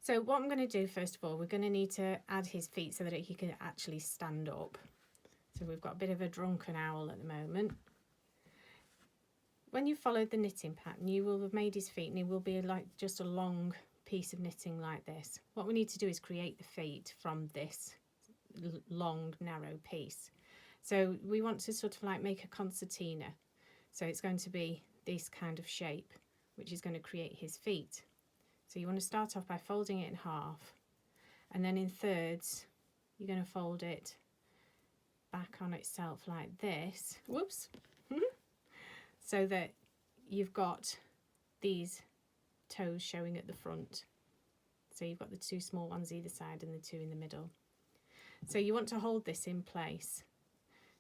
So what I'm going to do first of all, we're going to need to add his feet so that he can actually stand up. So we've got a bit of a drunken owl at the moment. When you followed the knitting pattern, you will have made his feet and he will be like just a long piece of knitting like this. What we need to do is create the feet from this long narrow piece. So we want to sort of like make a concertina. So it's going to be this kind of shape, which is going to create his feet. So you want to start off by folding it in half, and then in thirds you're going to fold it back on itself like this. Whoops. So that you've got these toes showing at the front. So you've got the two small ones either side and the two in the middle. So you want to hold this in place.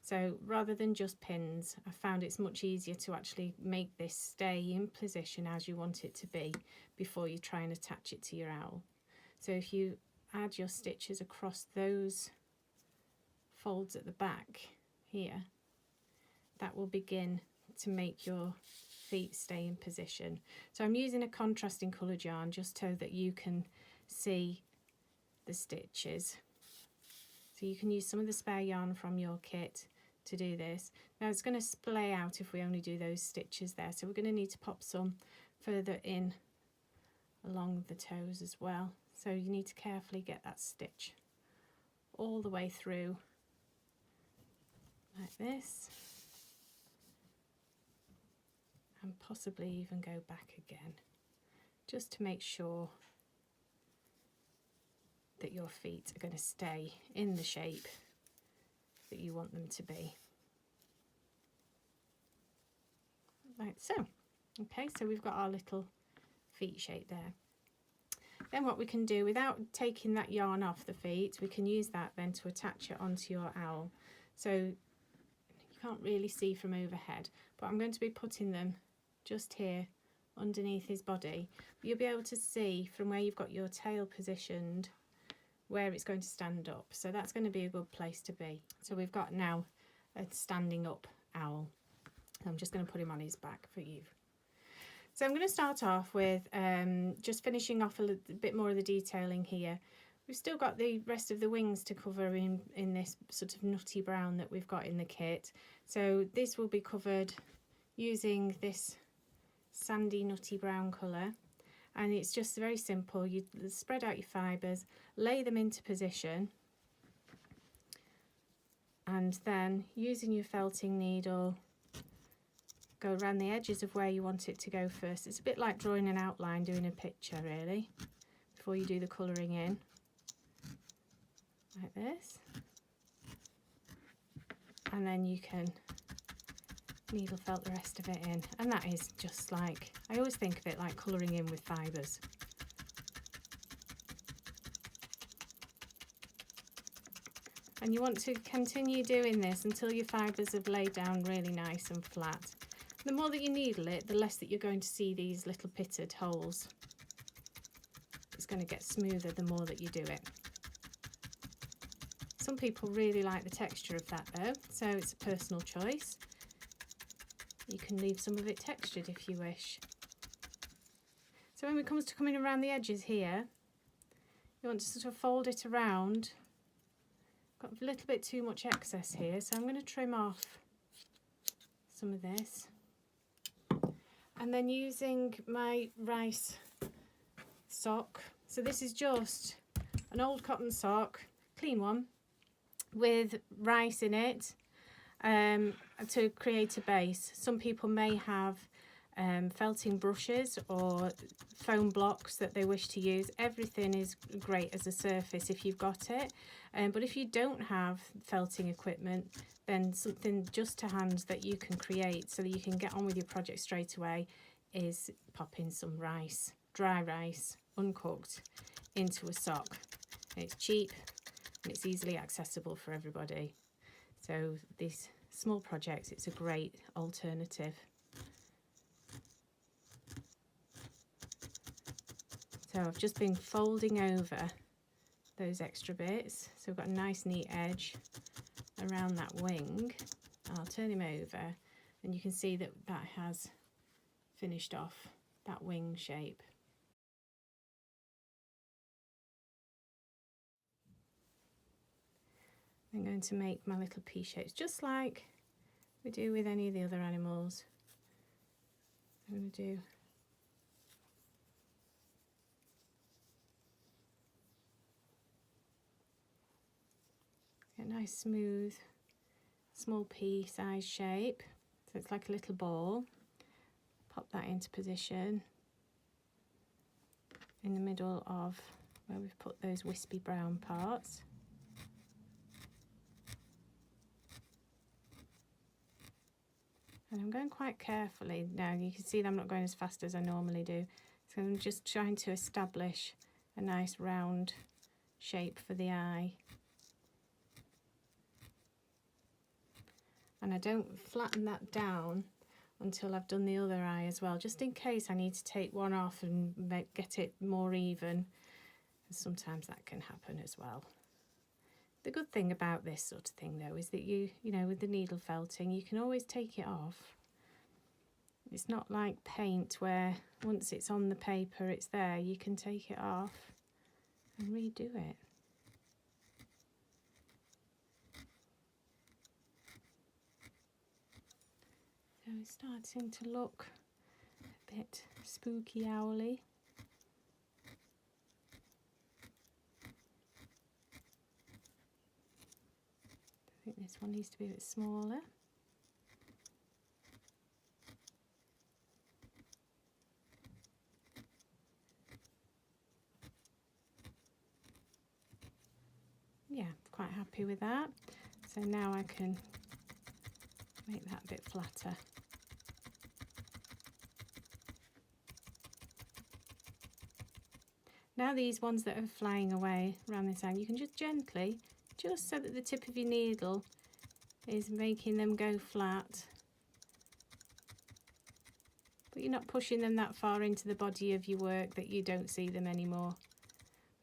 So rather than just pins, I found it's much easier to actually make this stay in position as you want it to be before you try and attach it to your owl. So if you add your stitches across those folds at the back here, that will begin to make your feet stay in position. So I'm using a contrasting coloured yarn just so that you can see the stitches. So you can use some of the spare yarn from your kit to do this. Now it's going to splay out if we only do those stitches there, so we're going to need to pop some further in along the toes as well. So you need to carefully get that stitch all the way through like this, and possibly even go back again, just to make sure that your feet are going to stay in the shape that you want them to be. Like so. Okay, so we've got our little feet shape there. Then what we can do, without taking that yarn off the feet, we can use that then to attach it onto your owl. So you can't really see from overhead, but I'm going to be putting them just here underneath his body. But you'll be able to see from where you've got your tail positioned where it's going to stand up. So that's going to be a good place to be. So we've got now a standing up owl. I'm just going to put him on his back for you. So I'm going to start off with just finishing off a bit more of the detailing here. We've still got the rest of the wings to cover in this sort of nutty brown that we've got in the kit. So this will be covered using this sandy nutty brown colour. And it's just very simple. You spread out your fibres, lay them into position, and then using your felting needle, go around the edges of where you want it to go first. It's a bit like drawing an outline, doing a picture really, before you do the colouring in, like this. And then you can needle felt the rest of it in, and that is just like, I always think of it like colouring in with fibres. And you want to continue doing this until your fibres have laid down really nice and flat. The more that you needle it, the less that you're going to see these little pitted holes. It's going to get smoother the more that you do it. Some people really like the texture of that though, so it's a personal choice. You can leave some of it textured if you wish. So when it comes to coming around the edges here, you want to sort of fold it around. Got a little bit too much excess here, so I'm going to trim off some of this. And then using my rice sock, so this is just an old cotton sock, clean one, with rice in it, to create a base. Some people may have felting brushes or foam blocks that they wish to use. Everything is great as a surface if you've got it, but if you don't have felting equipment, then something just to hand that you can create so that you can get on with your project straight away is popping some rice, dry rice, uncooked, into a sock. And it's cheap and it's easily accessible for everybody. So these small projects, it's a great alternative. So I've just been folding over those extra bits, so we've got a nice neat edge around that wing. I'll turn him over and you can see that that has finished off that wing shape. I'm going to make my little pea shapes, just like we do with any of the other animals. I'm going to do a nice smooth small pea size shape, so it's like a little ball. Pop that into position in the middle of where we've put those wispy brown parts. And I'm going quite carefully now. You can see that I'm not going as fast as I normally do. So I'm just trying to establish a nice round shape for the eye. And I don't flatten that down until I've done the other eye as well, just in case I need to take one off and get it more even. And sometimes that can happen as well. The good thing about this sort of thing though is that you know, with the needle felting, you can always take it off. It's not like paint where once it's on the paper, it's there. You can take it off and redo it. So it's starting to look a bit spooky owly. I think this one needs to be a bit smaller. Yeah, quite happy with that. So now I can make that a bit flatter. Now these ones that are flying away around this eye, you can just gently, just so that the tip of your needle is making them go flat. But you're not pushing them that far into the body of your work that you don't see them anymore.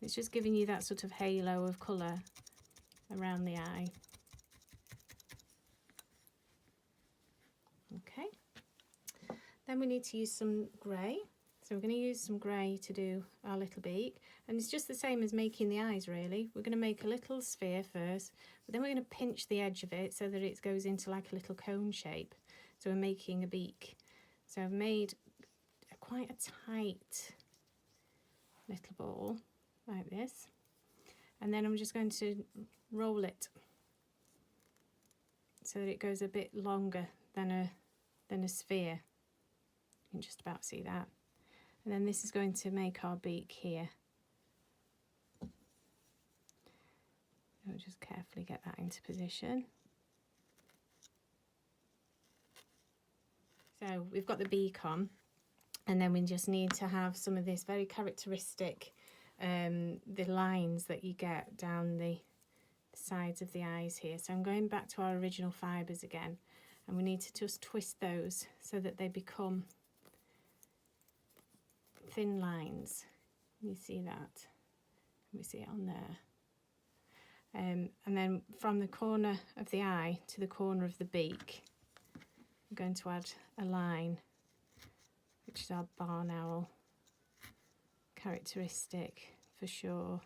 It's just giving you that sort of halo of colour around the eye. Okay, then we need to use some grey. So we're going to use some grey to do our little beak, and it's just the same as making the eyes really. We're going to make a little sphere first, but then we're going to pinch the edge of it so that it goes into like a little cone shape. So we're making a beak. So I've made quite a tight little ball like this, and then I'm just going to roll it so that it goes a bit longer than a sphere. You can just about see that. And then this is going to make our beak here. I'll just carefully get that into position. So we've got the beak on, and then we just need to have some of this very characteristic, the lines that you get down the sides of the eyes here. So I'm going back to our original fibres again, and we need to just twist those so that they become thin lines. You see that? We see it on there. And then from the corner of the eye to the corner of the beak, I'm going to add a line, which is our barn owl characteristic for sure.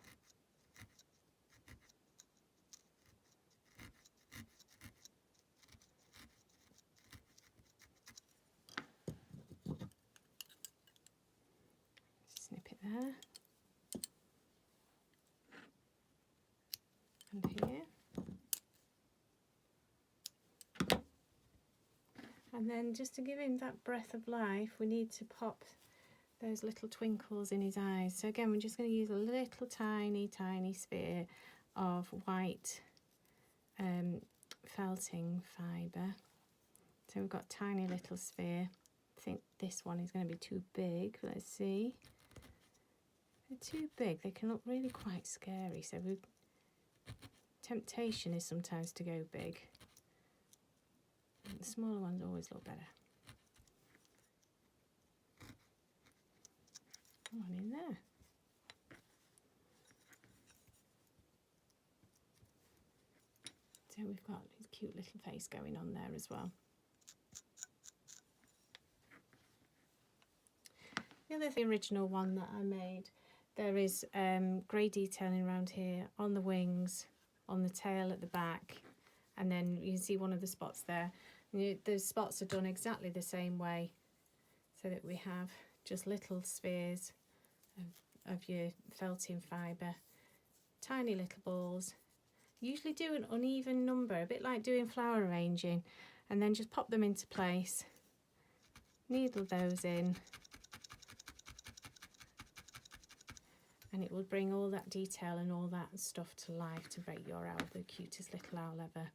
Snip it there. And here. And then just to give him that breath of life, we need to pop those little twinkles in his eyes. So again, we're just going to use a little tiny sphere of white felting fibre. So we've got tiny little sphere. I think this one is going to be too big. Let's see. They're too big. They can look really quite scary. So temptation is sometimes to go big. The smaller ones always look better. One in there. So we've got his cute little face going on there as well. The other thing, original one that I made, there is grey detailing around here on the wings, on the tail at the back, and then you can see one of the spots there. The spots are done exactly the same way, so that we have just little spheres of your felting fibre, tiny little balls. Usually do an uneven number, a bit like doing flower arranging, and then just pop them into place, needle those in, and it will bring all that detail and all that stuff to life to make your owl the cutest little owl ever.